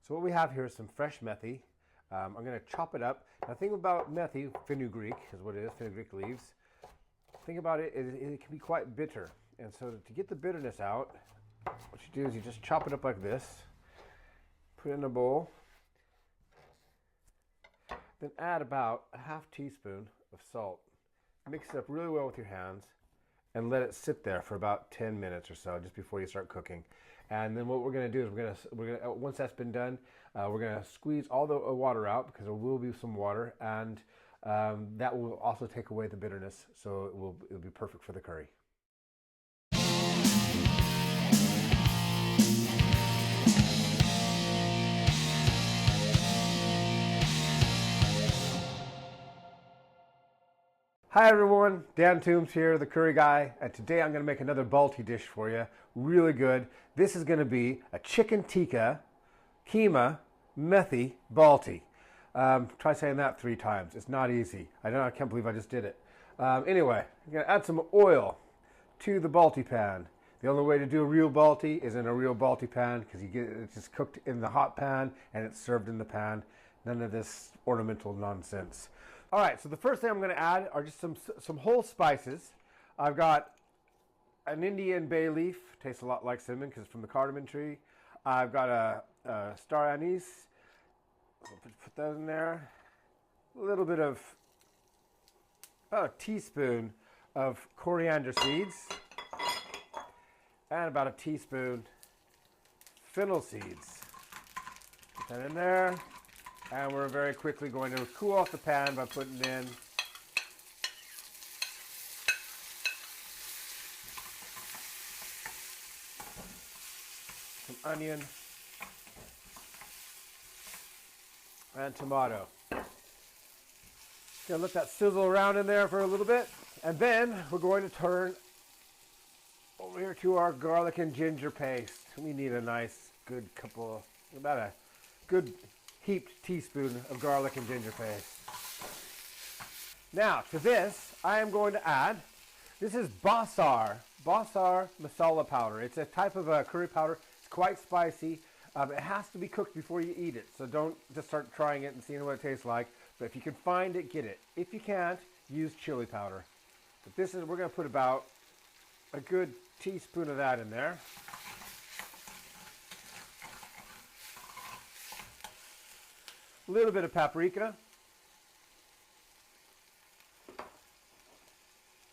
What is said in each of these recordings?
So what we have here is some fresh methi. I'm going to chop it up. Now, the thing about methi, fenugreek is what it is, fenugreek leaves. The thing about it is it can be quite bitter. And so to get the bitterness out, what you do is you just chop it up like this, put it in a bowl, then add about a half teaspoon of salt. Mix it up really well with your hands and let it sit there for about 10 minutes or so just before you start cooking. And then what we're going to do is we're going to once that's been done, we're going to squeeze all the water out, because there will be some water, and that will also take away the bitterness, so it'll be perfect for the curry. Hi everyone, Dan Toombs here, the Curry Guy, and today I'm going to make another Balti dish for you. Really good. This is going to be a chicken tikka Keema Methi Balti. Try saying that 3 times. It's not easy. I can't believe I just did it. Anyway, I'm going to add some oil to the Balti pan. The only way to do a real Balti is in a real Balti pan, because you get it just cooked in the hot pan and it's served in the pan. None of this ornamental nonsense. All right, so the first thing I'm going to add are just some whole spices. I've got an Indian bay leaf, tastes a lot like cinnamon because it's from the cardamom tree. I've got a star anise, put that in there. A little bit of, about a teaspoon of coriander seeds, and about a teaspoon fennel seeds. Put that in there. And we're very quickly going to cool off the pan by putting in some onion and tomato. Gonna let that sizzle around in there for a little bit, and then we're going to turn over here to our garlic and ginger paste. We need a nice good about a good heaped teaspoon of garlic and ginger paste. Now to this, I am going to add, this is bassar masala powder. It's a type of a curry powder. It's quite spicy. It has to be cooked before you eat it, so don't just start trying it and seeing what it tastes like. But if you can find it, get it. If you can't, use chili powder. But this is, we're going to put about a good teaspoon of that in there. A little bit of paprika,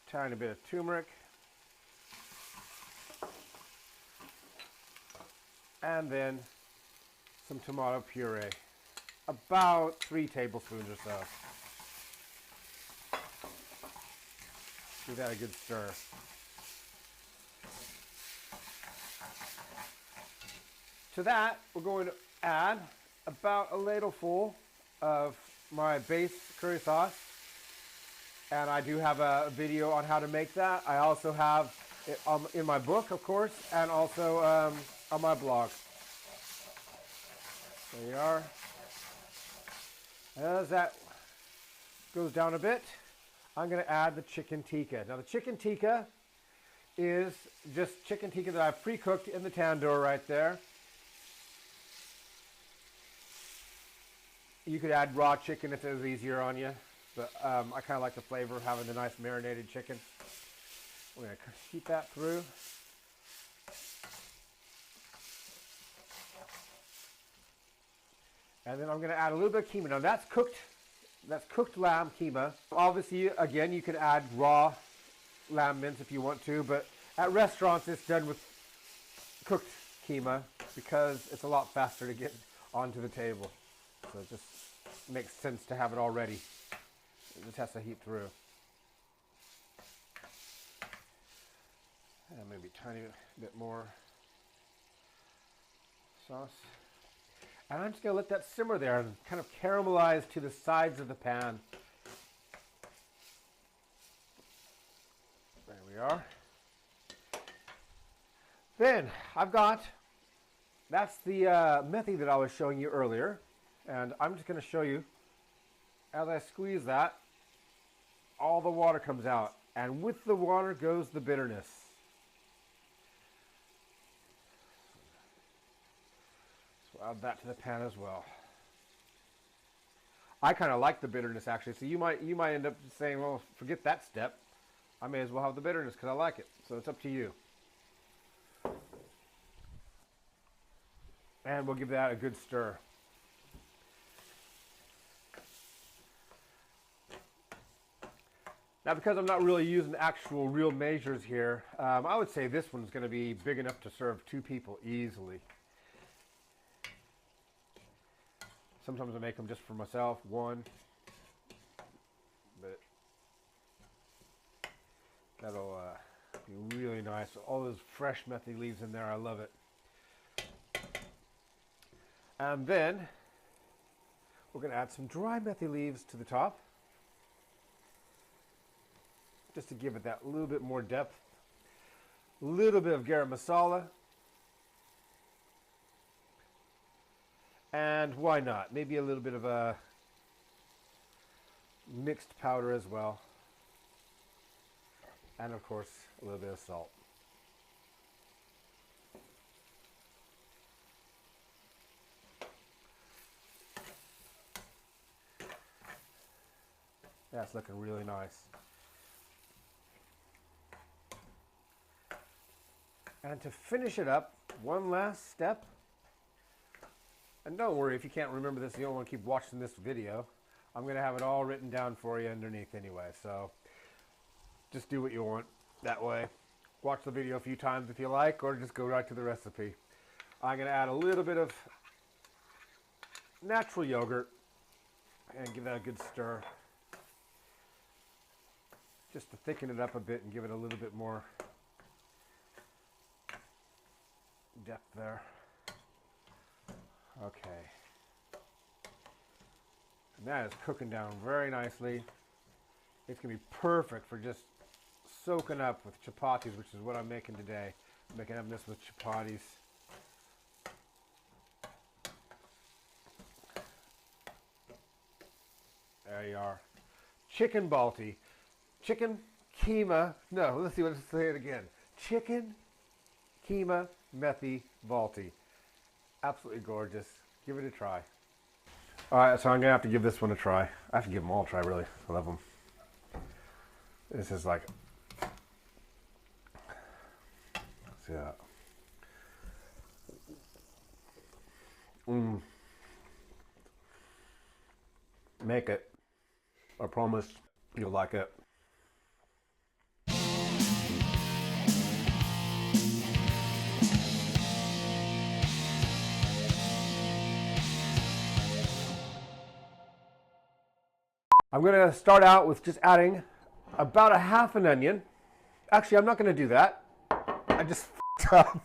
tiny bit of turmeric, and then some tomato puree, about 3 tablespoons or so. Give that a good stir. To that, we're going to add about a ladleful of my base curry sauce, and I do have a video on how to make that. I also have it in my book, of course, and also on my blog. There you are. As that goes down a bit, I'm going to add the chicken tikka. Now the chicken tikka is just chicken tikka that I've pre-cooked in the tandoor right there. You could add raw chicken if it was easier on you, but I kind of like the flavor of having the nice marinated chicken. We're going to heat that through. And then I'm going to add a little bit of keema. Now that's cooked lamb keema. Obviously, again, you could add raw lamb mince if you want to, but at restaurants it's done with cooked keema because it's a lot faster to get onto the table. So it just makes sense to have it all ready. It just has to heat through. And maybe a tiny bit more sauce. And I'm just going to let that simmer there and kind of caramelize to the sides of the pan. There we are. Then that's the methi that I was showing you earlier. And I'm just going to show you, as I squeeze that, all the water comes out. And with the water goes the bitterness. So Add that to the pan as well. I kind of like the bitterness actually, so you might end up saying, well, forget that step. I may as well have the bitterness because I like it. So it's up to you. And we'll give that a good stir. Now, because I'm not really using actual real measures here, I would say this one's going to be big enough to serve 2 people easily. Sometimes I make them just for myself, 1. But that'll be really nice. All those fresh methi leaves in there, I love it. And then we're going to add some dry methi leaves to the top, just to give it that little bit more depth. A little bit of garam masala. And why not? Maybe a little bit of a mixed powder as well. And of course, a little bit of salt. That's looking really nice. And to finish it up, one last step. And don't worry if you can't remember this, you don't want to keep watching this video. I'm going to have it all written down for you underneath anyway. So just do what you want that way. Watch the video a few times if you like, or just go right to the recipe. I'm going to add a little bit of natural yogurt and give that a good stir. Just to thicken it up a bit and give it a little bit more depth there. Okay. And that is cooking down very nicely. It's going to be perfect for just soaking up with chapatis, which is what I'm making today. I'm making this with chapatis. There you are. Chicken Balti. Chicken Keema. No, let's see, let's say it again. Chicken Keema Methi Balti. Absolutely gorgeous. Give it a try. Alright, so I'm going to have to give this one a try. I have to give them all a try, really. I love them. This is like... See that? Make it. I promise you'll like it. I'm going to start out with just adding about a half an onion. Actually, I'm not going to do that. I just f***ed up.